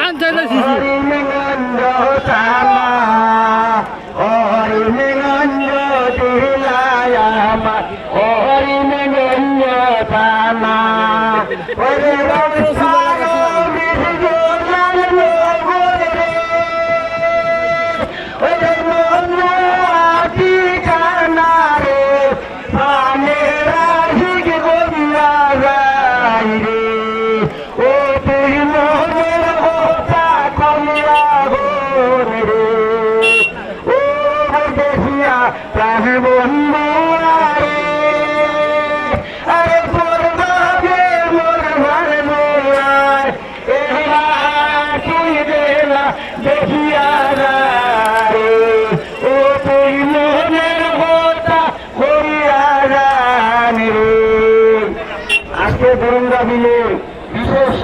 হরিমগঞ্জ থানা হরিমগঞ্জ জেলায় আমার হরিমগঞ্জ থানা ওরে প্রাণ বন্ধু আরে পড়বে মোর ঘর মোর তুই দেলা দেখিয়া রে ও তুই মনের কথা হইয়া রে আজকে ধরুন বিলে বিশেষ